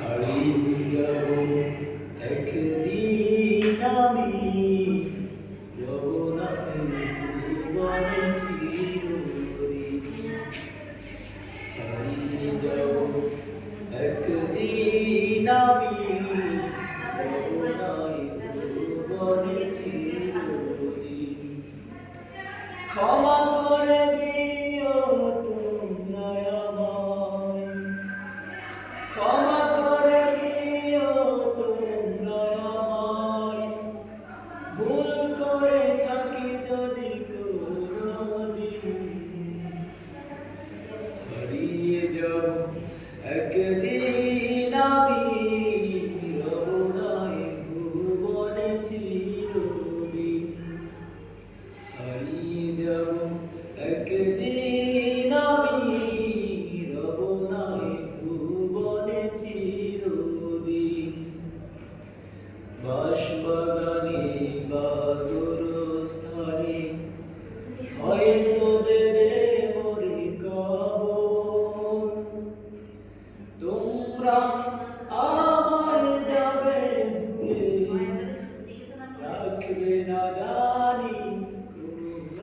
হারিয়ে যাব একদিন আমি যৌবনের ভুবনে চিরদিন। হারিয়ে যাব একদিন আমি যৌবনের ভুবনে চিরদিন। ক্ষমা করে দিও তোমরা আমায়, ক্ষমা